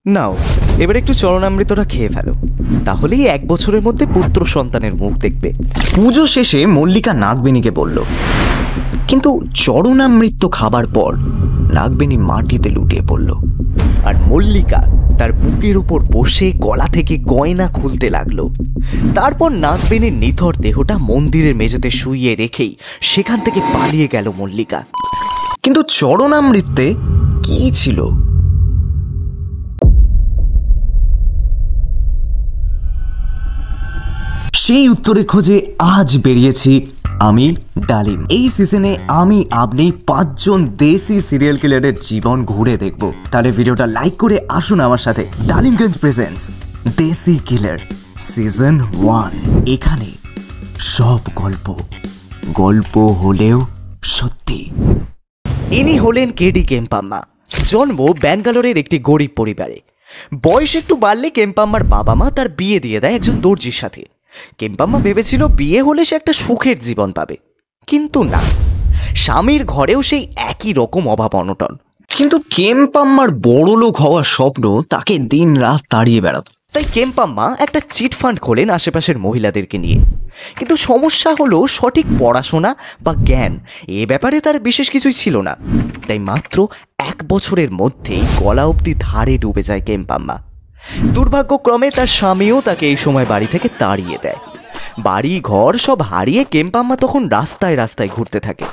নাও এবার একটু চরণামৃতটা খেয়ে ফেলো, তাহলেই 1 বছরের মধ্যে পুত্র সন্তানের মুখ দেখবে। পুজো শেষে মল্লিকা নাগবেণীকে বলল, কিন্তু চরণামৃত খাবার পর নাগবেণী মাটিতে লুটিয়ে পড়ল। আর মল্লিকা তার বুকের উপর বসে গলা থেকে গয়না খুলতে লাগলো। তারপর নাগবেণীর নিথর দেহটা মন্দিরের মেঝেতে শুইয়ে রেখেই সেখান থেকে পালিয়ে গেল মল্লিকা। কিন্তু চরণামৃতে কি ছিল? সেই উত্তরের খোঁজে আজ বেরিয়েছি আমি ডালিম। এই সিজনে আমি আপনি 5 জন দেশি সিরিয়াল কিলারের জীবন ঘুরে দেখব। তাহলে ভিডিওটা লাইক করে আসুন আমার সাথে। ডালিমগঞ্জ প্রেজেন্টস দেশি কিলার সিজন 1। এখানে সব গল্প হলেও সত্যি। ইনি হলেন কেডি কেম্পাম্মা। জন্ম ব্যাঙ্গালোরের একটি গরিব পরিবারে। বয়স একটু বাড়লে কেম্পাম্মার বাবা মা তার বিয়ে দিয়ে দেয় একজন দর্জির সাথে। কেম্পাম্মা ভেবেছিল বিয়ে হলে সে একটা সুখের জীবন পাবে, কিন্তু না, স্বামীর ঘরেও সেই একই রকম অভাব অনটন। কিন্তু কেম্পাম্মার বড়লোক হওয়ার স্বপ্ন তাকে দিন রাত তাড়িয়ে বেড়াত। তাই কেম্পাম্মা একটা চিটফান্ড খোলেন আশেপাশের মহিলাদেরকে নিয়ে। কিন্তু সমস্যা হলো সঠিক পড়াশোনা বা জ্ঞান এ ব্যাপারে তার বিশেষ কিছুই ছিল না। তাই মাত্র 1 বছরের মধ্যেই গলা অবধি ধারে ডুবে যায় কেম্পাম্মা। দুর্ভাগ্যক্রমে তার স্বামীও তাকে এই সময় বাড়ি থেকে তাড়িয়ে দেয়। বাড়ি ঘর সব হারিয়ে কেম্পাম্মা তখন রাস্তায় ঘুরতে থাকে।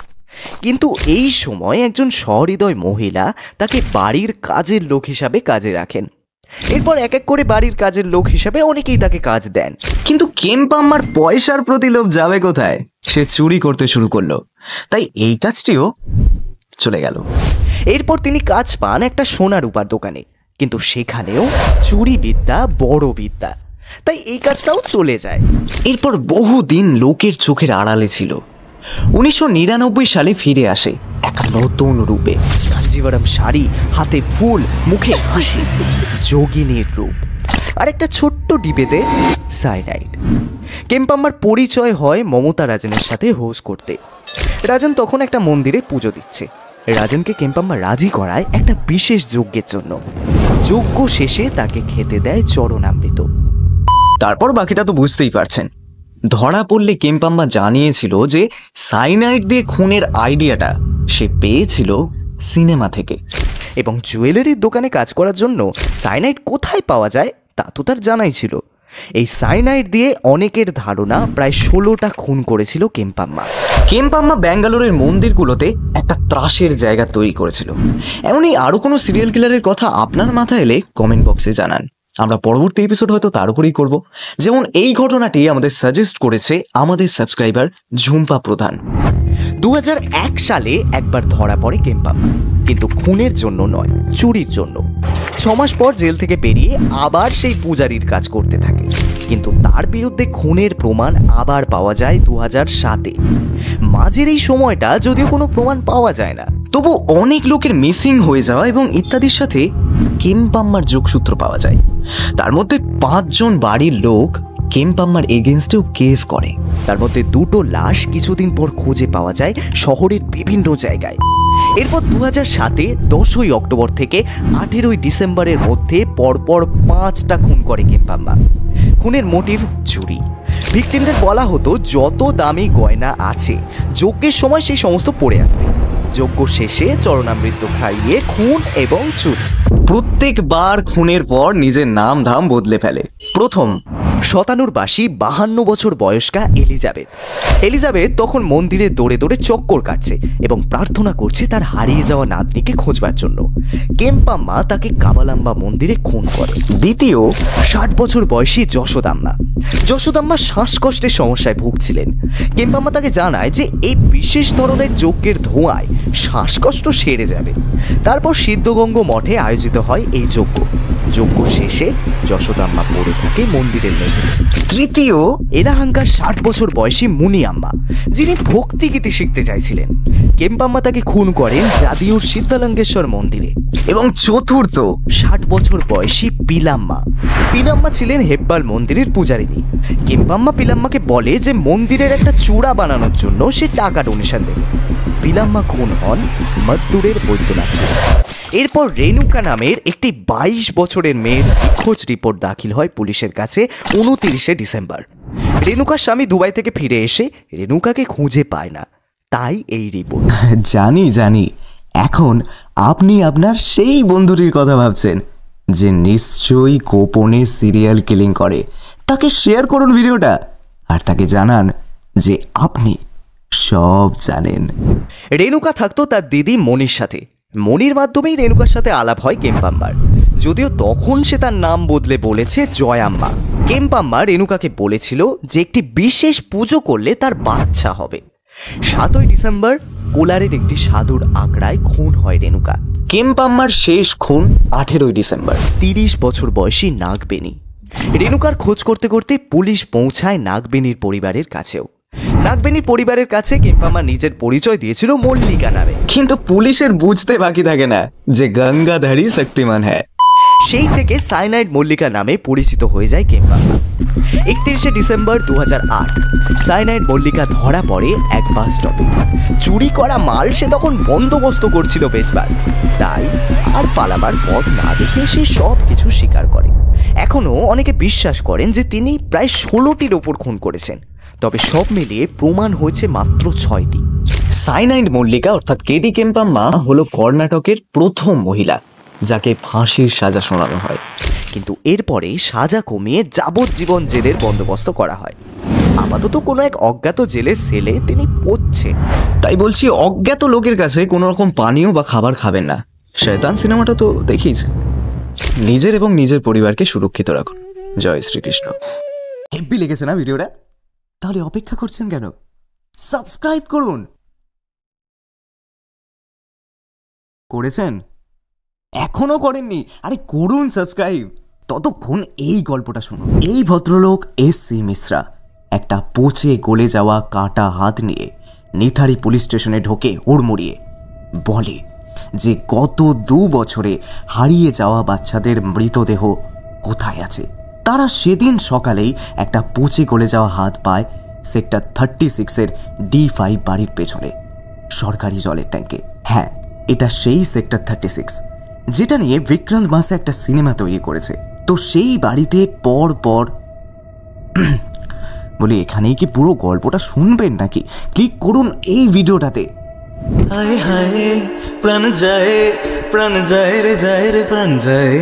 কিন্তু এই সময় একজন সহৃদয় মহিলা তাকে বাড়ির কাজের লোক হিসাবে কাজে রাখেন। এরপর এক এক করে বাড়ির কাজের লোক হিসাবে অনেকেই তাকে কাজ দেন। কিন্তু কেম্পাম্মার পয়সার প্রতি লোভ যাবে কোথায়? সে চুরি করতে শুরু করলো। তাই এই কাজটিও চলে গেল। এরপর তিনি কাজ পান একটা সোনা রূপার দোকানে, কিন্তু সেখানেও চুরি বিদ্যা বড় বিদ্যা, তাই এই কাজটাও চলে যায়। এরপর বহুদিন লোকের চোখের আড়ালে ছিল। 1999 সালে ফিরে আসে এক নতুন রূপে। কাঞ্জিভারাম শাড়ি, হাতে ফুল, মুখে হাসি, যোগিনীর রূপ, আর একটা ছোট্ট ডিবেতে সাইনাইড। কেম্পাম্মার পরিচয় হয় মমতা রাজনের সাথে হোস করতে। রাজন তখন একটা মন্দিরে পুজো দিচ্ছে। রাজনকে কেম্পাম্মা রাজি করায় একটা বিশেষ যজ্ঞের জন্য। যজ্ঞ শেষে তাকে খেতে দেয় চরণামৃত। তারপর বাকিটা তো বুঝতেই পারছেন। ধরা পড়লে কেম্পাম্মা জানিয়েছিল যে সাইনাইড দিয়ে খুনের আইডিয়াটা সে পেয়েছিল সিনেমা থেকে। এবং জুয়েলারির দোকানে কাজ করার জন্য সাইনাইড কোথায় পাওয়া যায় তা তো তার জানাই ছিল। এই সাইনাইড দিয়ে অনেকের ধারণা প্রায় 16টা খুন করেছিল কেম্পাম্মা। কেম্পাম্মা ব্যাঙ্গালোরের মন্দিরগুলোতে একটা ত্রাসের জায়গা তৈরি করেছিল। এমনই আরো কোনো সিরিয়াল কিলারের কথা আপনার মাথায় এলে কমেন্ট বক্সে জানান। আমরা পরবর্তী এপিসোড হয়তো তার উপরেই করবো। যেমন এই ঘটনাটি আমাদের সাজেস্ট করেছে আমাদের সাবস্ক্রাইবার ঝুম্পা প্রধান। 2001 সালে একবার ধরা পড়ে কেম্পাম্মা, কিন্তু খুনের জন্য নয়, চুরির জন্য। 6 মাস পর জেল থেকে বেরিয়ে আবার সেই পূজারীর কাজ করতে থাকে। কিন্তু তার বিরুদ্ধে খুনের প্রমাণ আবার পাওয়া যায় 2007-এ। মাঝের এই সময়টা যদিও কোনো প্রমাণ পাওয়া যায় না, তবু অনেক লোকের মিসিং হয়ে যাওয়া এবং ইত্যাদির সাথে কেম্পাম্মার যোগসূত্র পাওয়া যায়। তার মধ্যে 5 জন বাড়ির লোক কেম্পাম্মার এগেনস্টেও কেস করে। তার মধ্যে 2টো লাশ কিছুদিন পর খুঁজে পাওয়া যায় শহরের বিভিন্ন জায়গায়। এরপর 2007-এ 10ই অক্টোবর থেকে 18ই ডিসেম্বরের মধ্যে পরপর 5টা খুন করে কেম্পাম্মা। খুনের মোটিভ চুরি। ভিকটিমদের বলা হতো যত দামি গয়না আছে যজ্ঞের সময় সেই সমস্ত পড়ে আসতে। যজ্ঞ শেষে চরণামৃত খাইয়ে খুন এবং চুরি। প্রত্যেকবার খুনের পর নিজের নাম ধাম বদলে ফেলে। প্রথম শতানুরবাসী 52 বছর বয়স্কা এলিজাবেথ তখন মন্দিরে দৌড়ে দৌড়ে চক্কর কাটছে এবং প্রার্থনা করছে তার হারিয়ে যাওয়া নাতনিকে খোঁজবার জন্য। কেম্পাম্মা তাকে কাবালাম্বা মন্দিরে খুন করে। দ্বিতীয় 60 বছর বয়সী যশোদাম্মা শ্বাসকষ্টের সমস্যায় ভুগছিলেন। কেম্পাম্মা তাকে জানায় যে এই বিশেষ ধরনের যজ্ঞের ধোঁয়ায় শ্বাসকষ্ট সেরে যাবে। তারপর সিদ্ধগঙ্গ মঠে আয়োজিত হয় এই যজ্ঞ। যজ্ঞ শেষে যশোদাম্মা পড়ে থাকে মন্দিরের মেঝে। তৃতীয় এলাহাঙ্কার 60 বছর বয়সী মুনিয়াম্মা, যিনি ভক্তিগীতি শিখতে চাইছিলেন। কেম্পাম্মা তাকে খুন করেন জাদিউর সিদ্ধালঙ্গেশ্বর মন্দিরে। এবং চতুর্থ 60 বছর বয়সী পিলাম্মা ছিলেন হেব্বাল মন্দিরের পূজারিনী। কেম্পাম্মা পিলাম্মাকে বলে যে মন্দিরের একটা চূড়া বানানোর জন্য সে টাকা ডোনেশন দেবে। পিলাম্মা খুন হন মদ্দুরের বৈদ্যনাথ। এরপর রেণুকা নামের একটি 22 বছরের মেয়ের খোঁজ রিপোর্ট দাখিল হয় পুলিশের কাছে 29শে ডিসেম্বর। রেণুকার স্বামী দুবাই থেকে ফিরে এসে রেণুকাকে খুঁজে পায় না, তাই এই রিপোর্ট। জানি এখন আপনি আপনার সেই বন্ধুটির কথা ভাবছেন যে নিশ্চয়ই গোপনে সিরিয়াল কিলিং করে। তাকে শেয়ার করুন ভিডিওটা আর তাকে জানান যে আপনি সব জানেন। রেণুকা থাকতো তার দিদি মনির সাথে। মনির মাধ্যমেই রেণুকার সাথে আলাপ হয় কেম্পাম্মার, যদিও তখন সে তার নাম বদলে বলেছে জয়াম্মা। কেম্পাম্মা রেণুকাকে বলেছিল যে একটি বিশেষ পুজো করলে তার বাচ্চা হবে। 7ই ডিসেম্বর কোলারের একটি সাধুর আখড়ায় খুন হয় রেণুকা। কেম্পাম্মার শেষ খুন 18ই ডিসেম্বর। 30 বছর বয়সী নাগবেণী। রেণুকার খোঁজ করতে করতে পুলিশ পৌঁছায় নাগবেণীর পরিবারের কাছেও। নাগবেণীর পরিবারের কাছে কেম্পাম্মা নিজের পরিচয় দিয়েছিল মল্লিকা নামে, কিন্তু পুলিশের বুঝতে বাকি থাকে না যে গঙ্গাধারী শক্তিমান হ্যায়। সেই থেকে সাইনাইড মল্লিকা নামে পরিচিত হয়ে যায় কেম্পাম্মা। 31শে ডিসেম্বর 2008 সাইনাইড মল্লিকা ধরা পড়ে এক বাস স্টপে। চুরি করা মাল সে তখন বন্দোবস্ত করছিল বেচবার, তাই আর পালাবার পথ না দেখে সে সব কিছু স্বীকার করে। এখনও অনেকে বিশ্বাস করেন যে তিনি প্রায় 16টির ওপর খুন করেছেন, তবে সব মিলিয়ে প্রমাণ হয়েছে মাত্র 6টি। সাইনাইড মল্লিকা অর্থাৎ কেডি কেম্পাম্মা হলো কর্ণাটকের প্রথম মহিলা যাকে ফাঁসির সাজা শোনানো হয়। কিন্তু এরপরে সাজা কমিয়ে যাবজ্জীবন জেলের বন্দোবস্ত করা হয়। আপাতত কোনো এক অজ্ঞাত জেলের সেলে তিনি পড়ছেন। তাই বলছি, অজ্ঞাত লোকের কাছে কোনো রকম পানীয় বা খাবার খাবেন না। শয়তান সিনেমাটা তো দেখিয়েছেন। নিজের এবং নিজের পরিবারকে সুরক্ষিত রাখুন। জয় শ্রীকৃষ্ণ। হেব্বি লেগেছে না ভিডিওটা? তাহলে অপেক্ষা করছেন কেন? সাবস্ক্রাইব করুন। করেছেন? এখনো করেননি? আরে করুন সাবস্ক্রাইব। ততক্ষণ এই গল্পটা শুনুন। এই ভদ্রলোক এস.সি. মিশ্রা একটা পচে গলে যাওয়া কাটা হাত নিয়ে নিথারি পুলিশ স্টেশনে ঢোকে হুড়মুড়িয়ে। বলে যে গত 2 বছরে হারিয়ে যাওয়া বাচ্চাদের মৃতদেহ কোথায় আছে। তারা সেদিন সকালেই একটা পচে গলে যাওয়া হাত পায় সেক্টর 36-এর D5 বাড়ির পেছনে সরকারি জলের ট্যাঙ্কে। হ্যাঁ, এটা সেই সেক্টর 36 যেটা নিয়ে বিক্রান্ত মাসে একটা সিনেমা তৈরি করেছে। তো সেই বাড়িতে পর বলি, এখানেই কি পুরো গল্পটা শুনবেন নাকি? ক্লিক করুন এই ভিডিওটাতে। হায় হায় প্রাণ যায় রে, যায় রে প্রাণ যায়।